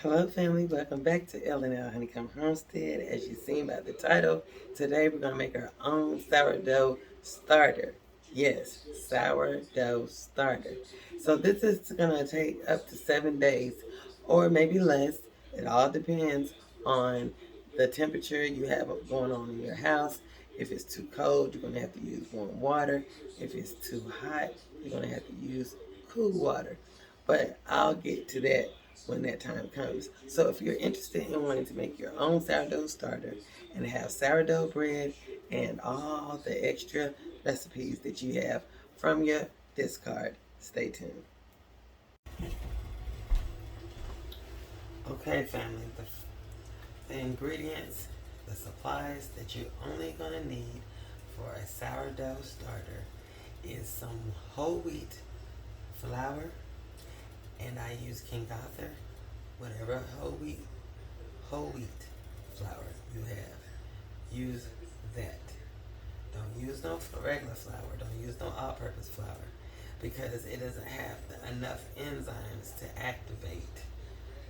Hello, family. Welcome back to L&L Honeycomb Homestead. As you've seen by the title, today we're going to make our own sourdough starter. Yes, sourdough starter. So this is going to take up to 7 days or maybe less. It all depends on the temperature you have going on in your house. If it's too cold, you're going to have to use warm water. If it's too hot, you're going to have to use cool water. But I'll get to that when that time comes. So if you're interested in wanting to make your own sourdough starter and have sourdough bread and all the extra recipes that you have from your discard, stay tuned. Okay, family, the ingredients, the supplies that you're only going to need for a sourdough starter is some whole wheat flour, and I use King Arthur. Whatever whole wheat flour you have, use that. Don't use no regular flour. Don't use no all-purpose flour because it doesn't have enough enzymes to activate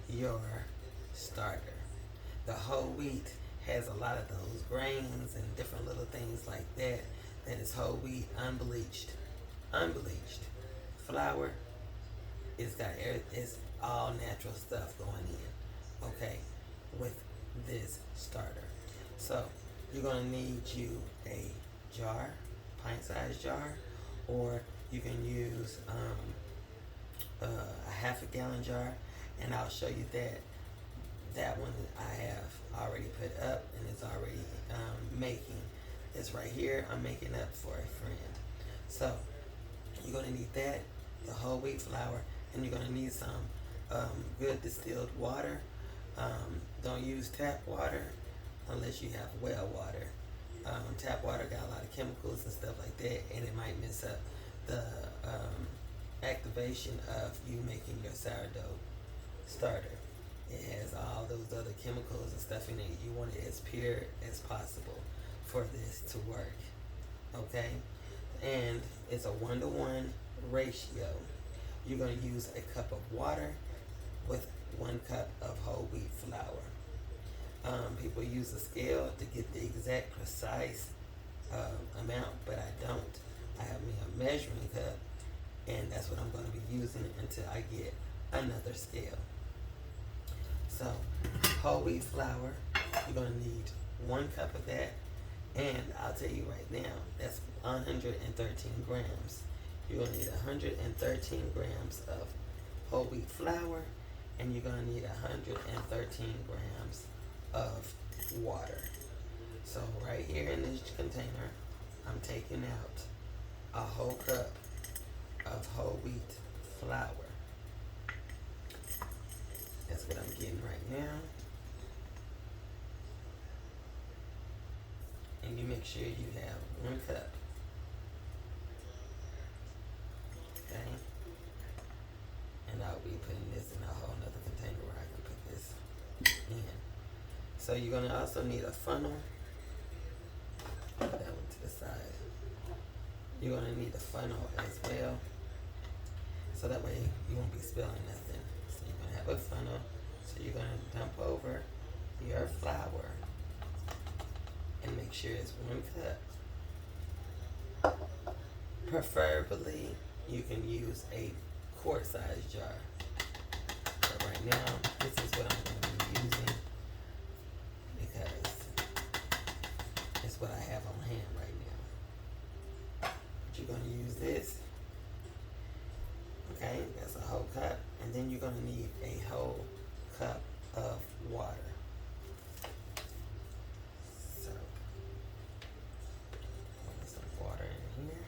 your starter. The whole wheat has a lot of those grains and different little things like that. That is whole wheat, unbleached. Unbleached flour it's all natural stuff going in, okay, with this starter. So you're gonna need you a jar, pint-sized jar, or you can use a half a gallon jar, and I'll show you that one I have already put up and it's already making. This right here I'm making up for a friend. So you're gonna need that, the whole wheat flour, and you're going to need some good distilled water. Don't use tap water unless you have well water. Tap water got a lot of chemicals and stuff like that, and it might mess up the activation of you making your sourdough starter. It has all those other chemicals and stuff in it. You want it as pure as possible for this to work. Okay? And it's a 1-to-1 ratio. You're going to use a cup of water with 1 cup of whole wheat flour. People use a scale to get the exact precise amount, but I don't. I have me a measuring cup, and that's what I'm going to be using until I get another scale. So, whole wheat flour, you're going to need 1 cup of that, and I'll tell you right now, that's 113 grams. You're going to need 113 grams of whole wheat flour, and you're going to need 113 grams of water. So right here in this container, I'm taking out a whole cup of whole wheat flour. That's what I'm getting right now. And you make sure you have 1 cup. Okay? And I'll be putting this in a whole nother container where I can put this in. So you're going to also need a funnel. Put that one to the side. You're going to need a funnel as well. So that way you won't be spilling nothing. So you're going to have a funnel. So you're going to dump over your flour and make sure it's 1 cup. Preferably, you can use a quart-sized jar. But right now, this is what I'm going to be using because it's what I have on hand right now. But you're going to use this. Okay, that's a whole cup. And then you're going to need a whole cup of water. So, put some water in here.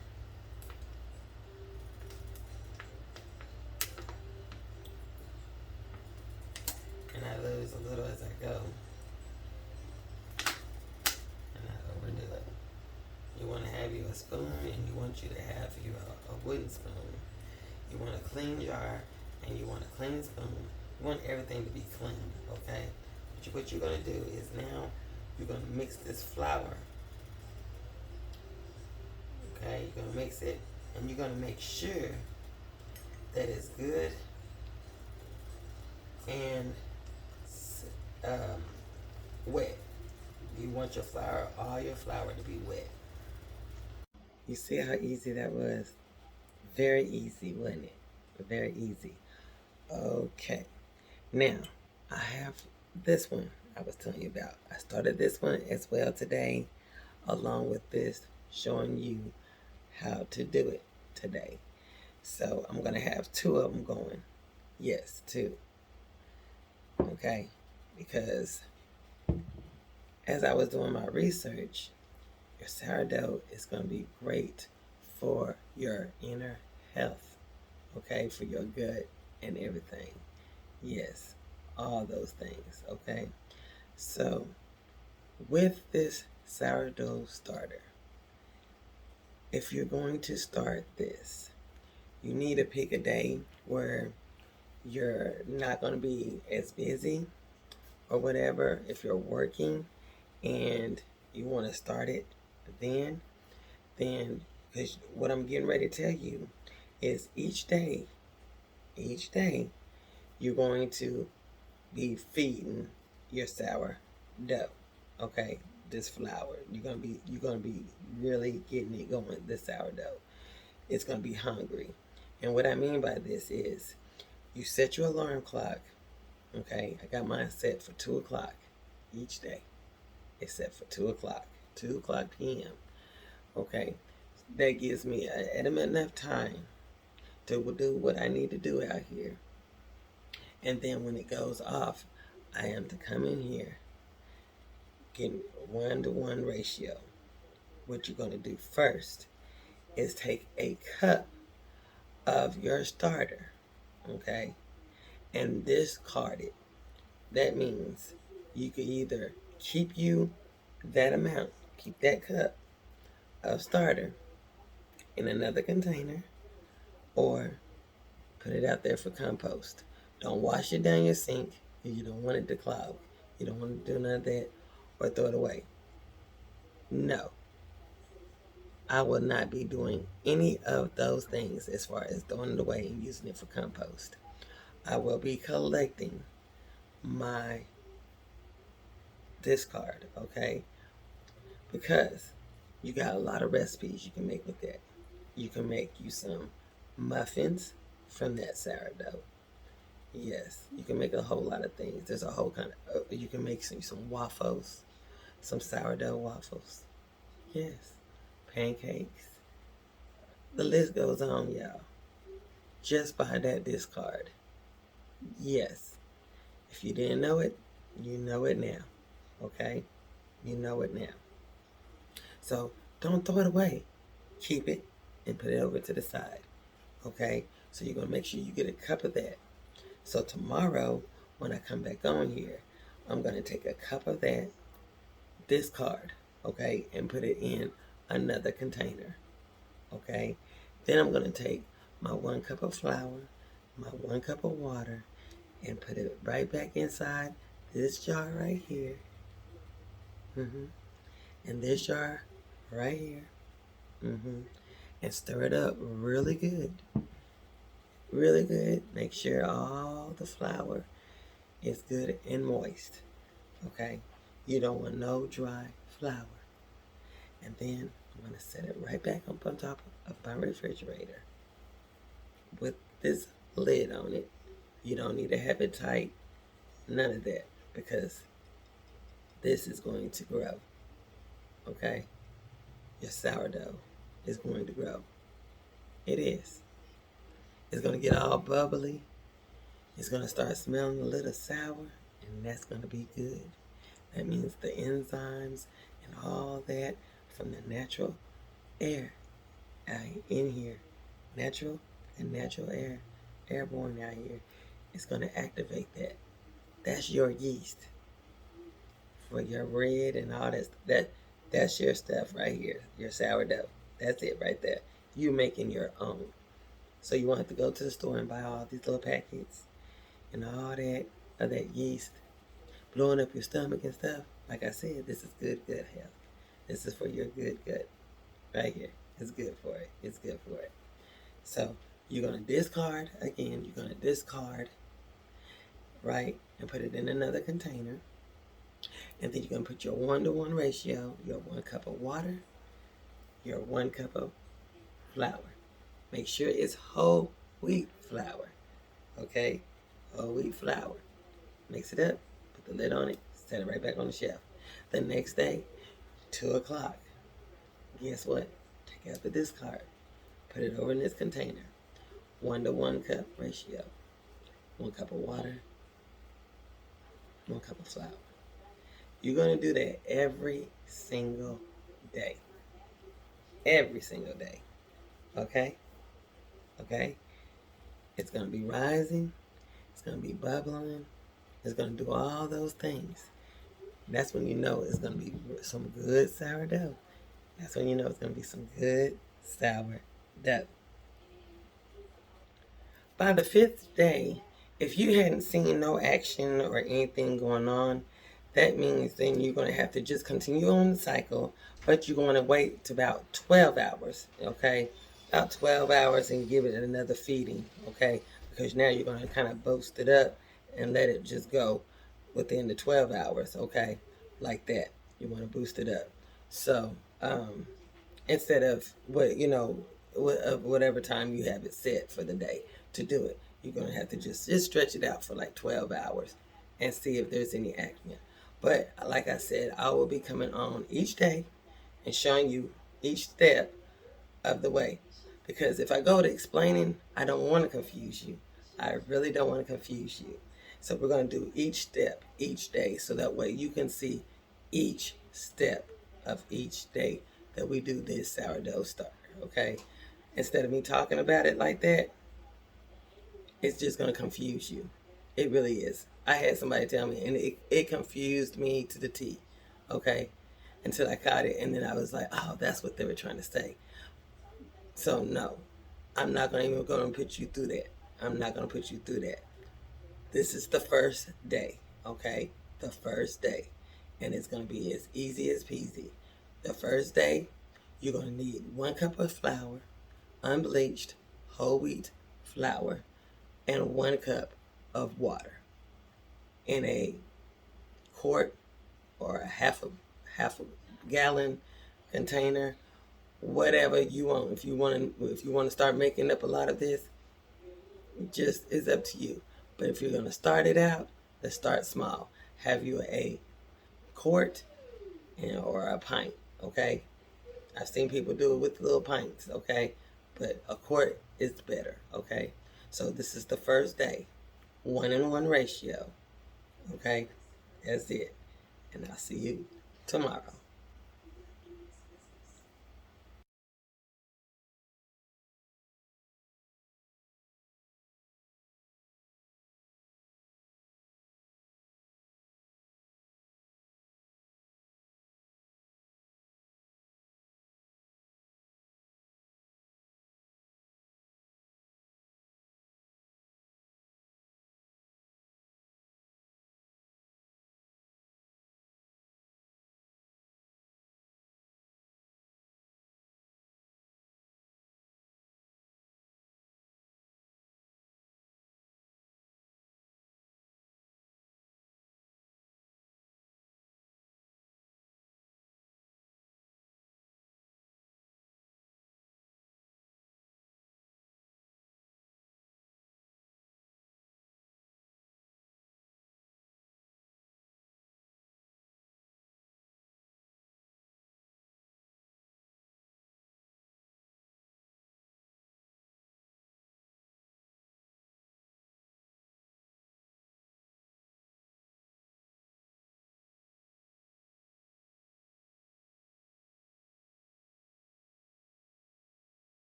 And I lose a little as I go. And I overdo it. You want to have you a spoon, and you want you to have you a wooden spoon. You want a clean jar, and you want a clean spoon. You want everything to be clean, okay? But what you're going to do is now you're going to mix this flour. Okay, you're going to mix it, and you're going to make sure that it's good and um, wet. You want your flour, all your flour to be wet. You see how easy that was? Very easy, wasn't it? Very easy. Okay. Now, I have this one I was telling you about. I started this one as well today, along with this, showing you how to do it today. So I'm going to have two of them going. Yes, two. Okay. Because as I was doing my research, your sourdough is going to be great for your inner health, okay, for your gut and everything. Yes, all those things, okay? So, with this sourdough starter, if you're going to start this, you need to pick a day where you're not going to be as busy or whatever. If you're working and you want to start it then because what I'm getting ready to tell you is each day you're going to be feeding your sourdough, okay? This flour, you're gonna be really getting it going. This sourdough, it's gonna be hungry, and what I mean by this is you set your alarm clock, okay? I got mine set for 2 o'clock each day. It's set for 2 o'clock, 2 o'clock p.m. Okay, that gives me enough time to do what I need to do out here. And then when it goes off, I am to come in here, get 1-to-1 ratio. What you're going to do first is take a cup of your starter, okay, and discard it. That means you can either keep you that amount, keep that cup of starter in another container, or put it out there for compost. Don't wash it down your sink because you don't want it to clog. You don't want to do none of that or throw it away. No, I will not be doing any of those things as far as throwing it away and using it for compost. I will be collecting my discard, okay? Because you got a lot of recipes you can make with that. You can make you some muffins from that sourdough. Yes, you can make a whole lot of things. There's a whole kind of, you can make some waffles, some sourdough waffles. Yes, pancakes. The list goes on, y'all. Just by that discard. Yes, if you didn't know it, you know it now. Okay? You know it now. So don't throw it away. Keep it and put it over to the side. Okay? So you're going to make sure you get a cup of that. So tomorrow, when I come back on here, I'm going to take a cup of that discard, okay, and put it in another container, okay? Then I'm going to take my 1 cup of flour, my 1 cup of water, and put it right back inside this jar right here. And this jar right here. And stir it up really good. Really good. Make sure all the flour is good and moist. Okay? You don't want no dry flour. And then I'm going to set it right back up on top of my refrigerator with this lid on it. You don't need to have it tight. None of that. Because this is going to grow. Okay? Your sourdough is going to grow. It is. It's going to get all bubbly. It's going to start smelling a little sour, and that's going to be good. That means the enzymes and all that from the natural air out in here, natural air, airborne out here, is going to activate that. That's your yeast for your bread and all that. That's your stuff right here, your sourdough. That's it right there. You making your own. So you won't have to go to the store and buy all these little packets and all that of that yeast blowing up your stomach and stuff. Like I said, this is good health. This is for your good gut right here. It's good for it. It's good for it. So you're going to discard, again, you're going to discard, right? and put it in another container. And then you're going to put your 1-to-1 ratio, your 1 cup of water, your 1 cup of flour. Make sure it's whole wheat flour, okay? Whole wheat flour. Mix it up, put the lid on it, set it right back on the shelf. The next day, 2 o'clock, guess what? Take out the discard, put it over in this container. 1-to-1 cup ratio, 1 cup of water, 1 cup of flour. You're going to do that every single day. Every single day. Okay? Okay? It's going to be rising. It's going to be bubbling. It's going to do all those things. That's when you know it's going to be some good sourdough. That's when you know it's going to be some good sourdough. By the 5th day, if you hadn't seen no action or anything going on, that means then you're going to have to just continue on the cycle, but you're going to wait to about 12 hours, okay? About 12 hours and give it another feeding, okay? Because now you're going to kind of boost it up and let it just go within the 12 hours, okay? Like that. You want to boost it up. So, instead of whatever time you have it set for the day to do it, you're going to have to just stretch it out for like 12 hours and see if there's any action. But like I said, I will be coming on each day and showing you each step of the way, because if I go to explaining, I don't want to confuse you. I really don't want to confuse you. So we're going to do each step each day, so that way you can see each step of each day that we do this sourdough starter, okay? Instead of me talking about it like that, it's just going to confuse you. It really is. I had somebody tell me, and it confused me to the T, okay? Until I caught it, and then I was like, oh, that's what they were trying to say. So no, I'm not going to even going to put you through that. I'm not going to put you through that. This is the first day, okay? The first day. And it's going to be as easy as peasy. The first day, you're going to need 1 cup of flour, unbleached whole wheat flour, and 1 cup of water in a quart or a half a gallon container, whatever you want. If you want to start making up a lot of this, just is up to you. But if you're going to start it out, let's start small. Have you a quart or a pint, okay? I've seen people do it with little pints, okay? But a quart is better, okay? So this is the first day, 1-in-1 ratio, okay? That's it. And I'll see you tomorrow.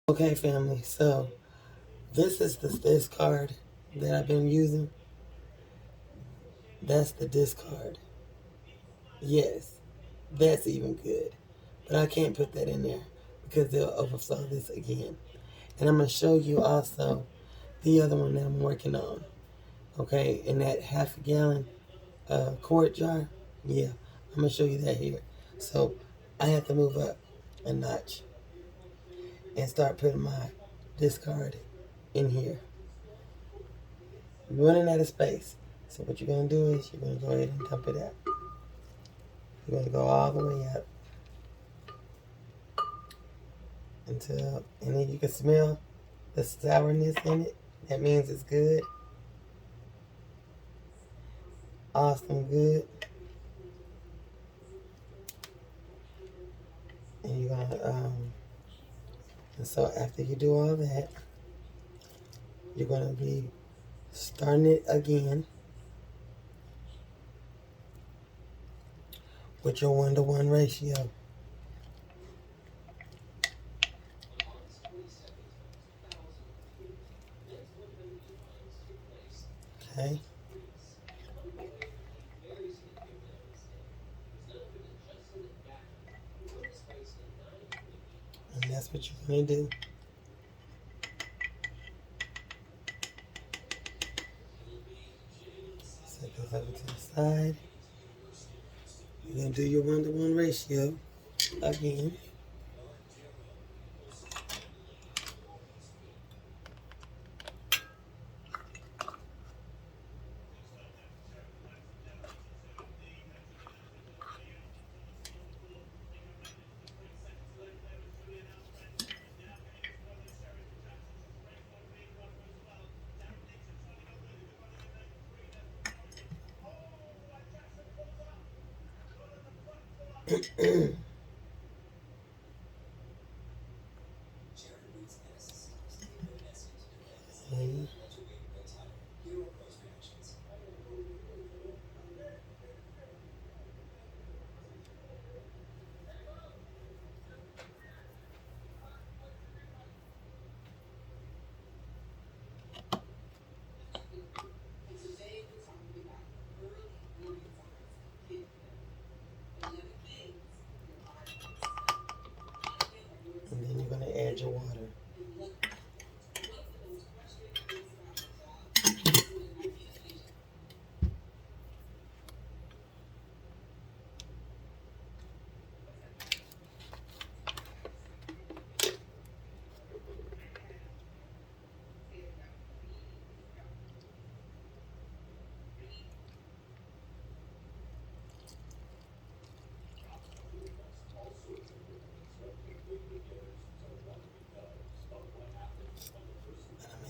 Okay, family, so this is the discard that I've been using. That's the discard. Yes, that's even good. But I can't put that in there because they'll overflow this again. And I'm going to show you also the other one that I'm working on. Okay, in that half a gallon quart jar. Yeah, I'm going to show you that here. So I have to move up a notch and start putting my discard in here. You're running out of space. So what you're going to do is you're going to go ahead and dump it out. You're going to go all the way up until, and then you can smell the sourness in it. That means it's good. Awesome good. And you're going to, and so after you do all that, you're going to be starting it again with your 1-to-1 ratio. Okay? And that's what you're going to do. Set this over to the side. You're going to do your 1-to-1 ratio again. Okay. And then you're going to add your water.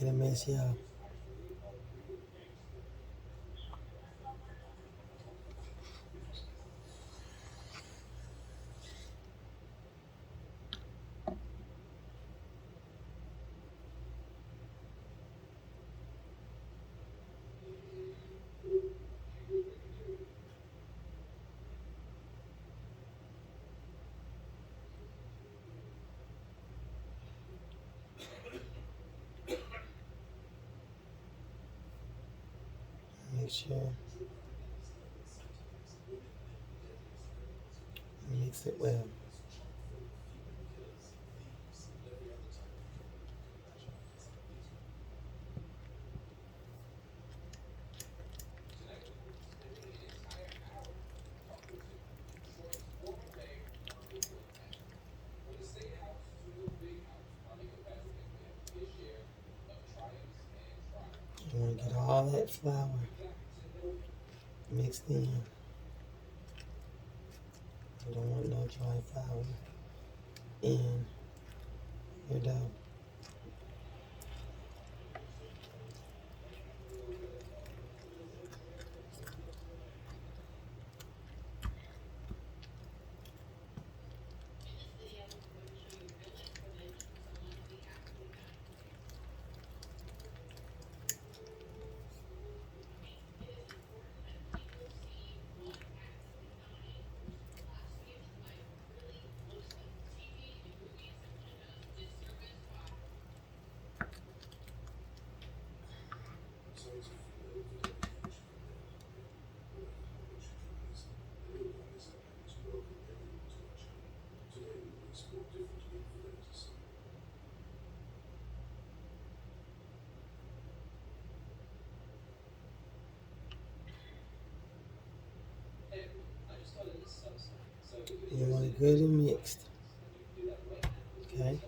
I made a mess, y'all. Make sure you mix it well. You want to get all that flour mixed in. You don't want no dry flour in your dough. You want it good and mixed. Okay.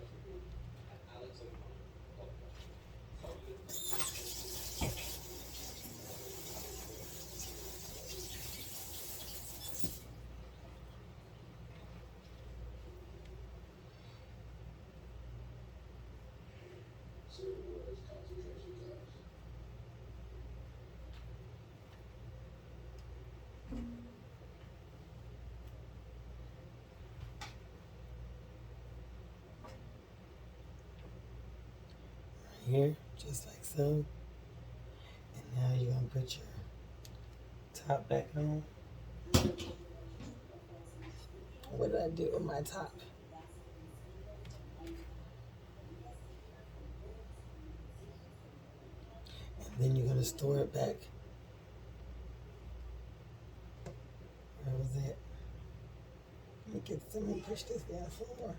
Right here, just like so. And now you're gonna put your top back on. What did I do with my top? And then you're gonna store it back. Where was it? Let me push this down some more.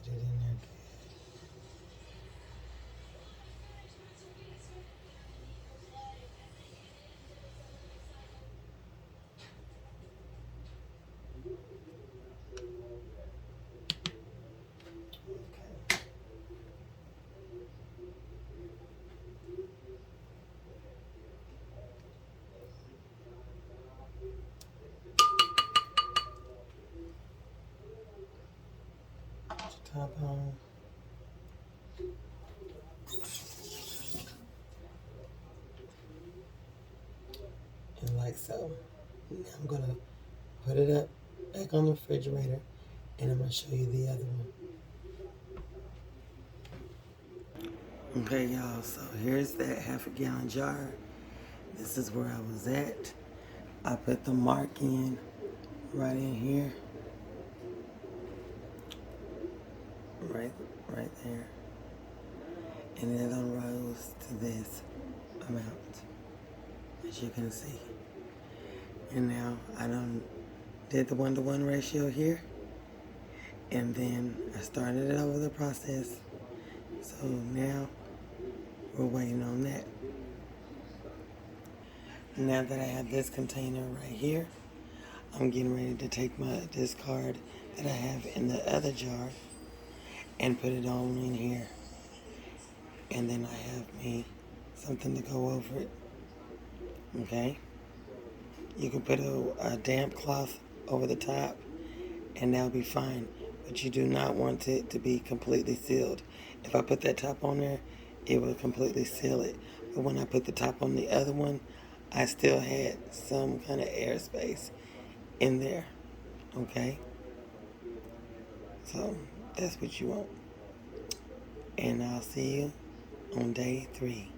Get it in there. Okay. Put your top on. And like so. Now I'm gonna put it up back on the refrigerator and I'm gonna show you the other one. Okay, y'all, so here's that half a gallon jar. This is where I was at. I put the mark in right in here. Right there. And it unrolls to this amount, as you can see. And now I done did the 1-to-1 ratio here. And then I started it over the process. So now we're waiting on that. Now that I have this container right here, I'm getting ready to take my discard that I have in the other jar and put it all in here. And then I have me something to go over it. Okay? You can put a damp cloth over the top and that'll be fine. But you do not want it to be completely sealed. If I put that top on there, it will completely seal it. But when I put the top on the other one, I still had some kind of airspace in there. Okay? So that's what you want. And I'll see you on day 3.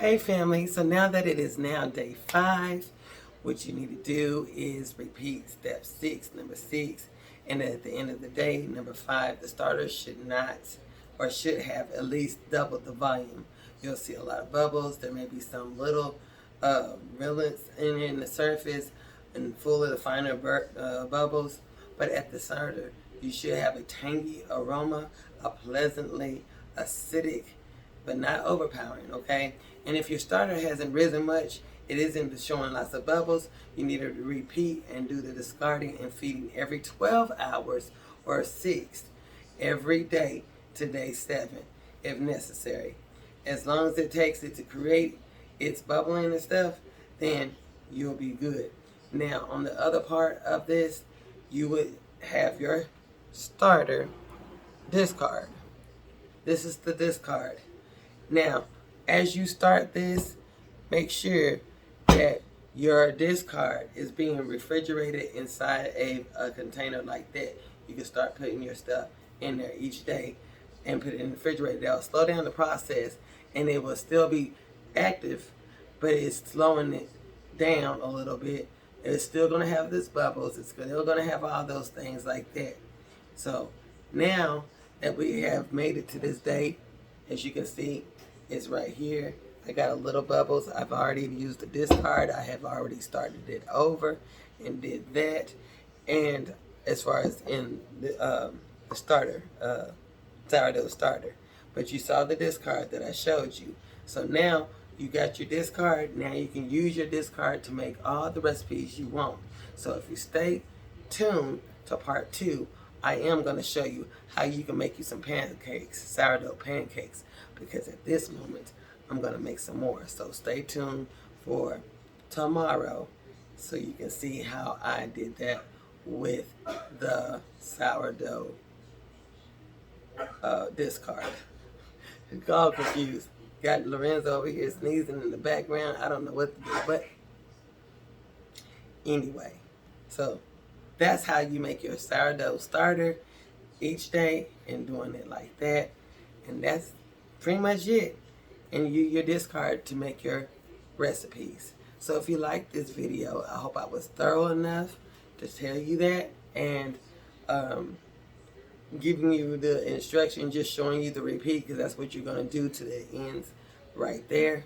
Hey family, so now that it is now day 5, what you need to do is repeat step 6, number 6, and at the end of the day, number 5, the starter should not or should have at least double the volume. You'll see a lot of bubbles. There may be some little rillets in the surface and full of the finer bubbles, but at the starter, you should have a tangy aroma, a pleasantly acidic but not overpowering, okay? And if your starter hasn't risen much, it isn't showing lots of bubbles, you need to repeat and do the discarding and feeding every 12 hours or 6 every day to day 7 if necessary. As long as it takes it to create its bubbling and stuff, then you'll be good. Now, on the other part of this, you would have your starter discard. This is the discard. Now, as you start this, make sure that your discard is being refrigerated inside a container like that. You can start putting your stuff in there each day and put it in the refrigerator. That'll slow down the process and it will still be active, but it's slowing it down a little bit. It's still going to have this bubbles. It's still going to have all those things like that. So now that we have made it to this day, as you can see, it's right here. I got a little bubbles. I've already used the discard. I have already started it over and did that. And as far as in the starter, sourdough starter. But you saw the discard that I showed you. So now you got your discard. Now you can use your discard to make all the recipes you want. So if you stay tuned to part 2, I am going to show you how you can make you some pancakes, sourdough pancakes, because at this moment, I'm going to make some more. So stay tuned for tomorrow so you can see how I did that with the sourdough discard. You're all confused. Got Lorenzo over here sneezing in the background. I don't know what to do, but anyway, so that's how you make your sourdough starter each day and doing it like that. And that's pretty much it. And you use your discard to make your recipes. So if you like this video, I hope I was thorough enough to tell you that and giving you the instruction, just showing you the repeat, because that's what you're going to do to the ends right there,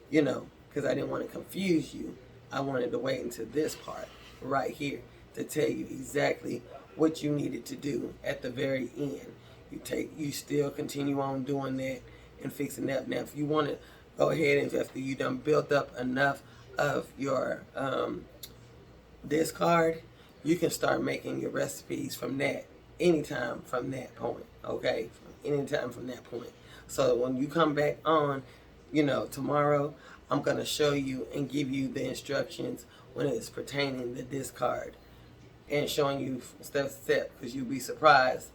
you know, because I didn't want to confuse you. I wanted to wait until this part right here to tell you exactly what you needed to do at the very end. You still continue on doing that and fixing that. Now, if you want to go ahead and after you done built up enough of your discard, you can start making your recipes from that anytime from that point, okay? Anytime from that point. So when you come back on, you know, tomorrow, I'm going to show you and give you the instructions when it's pertaining to discard and showing you step to step, because you'll be surprised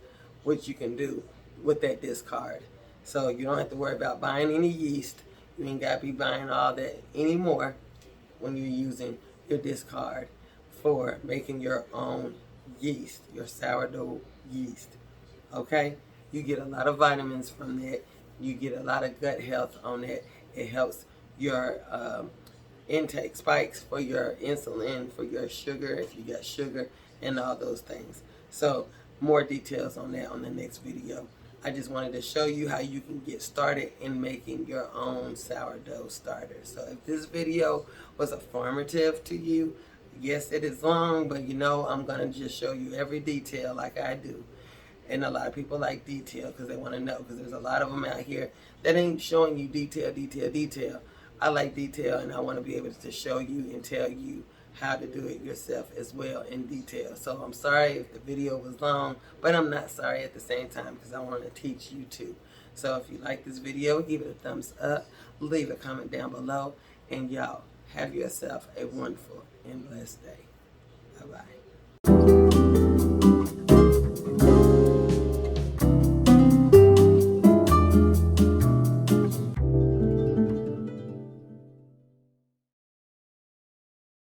what you can do with that discard. So you don't have to worry about buying any yeast. You ain't got to be buying all that anymore when you're using your discard for making your own yeast, your sourdough yeast. Okay? You get a lot of vitamins from that. You get a lot of gut health on that. It helps your intake spikes for your insulin, for your sugar, if you got sugar, and all those things. So more details on that on the next video. I just wanted to show you how you can get started in making your own sourdough starter. So if this video was informative to you, yes, it is long, but you know, I'm going to just show you every detail like I do. And a lot of people like detail because they want to know, because there's a lot of them out here that ain't showing you detail. I like detail, and I want to be able to show you and tell you how to do it yourself as well in detail. So I'm sorry if the video was long, but I'm not sorry at the same time, because I want to teach you too. So if you like this video, give it a thumbs up, leave a comment down below, and y'all have yourself a wonderful and blessed day.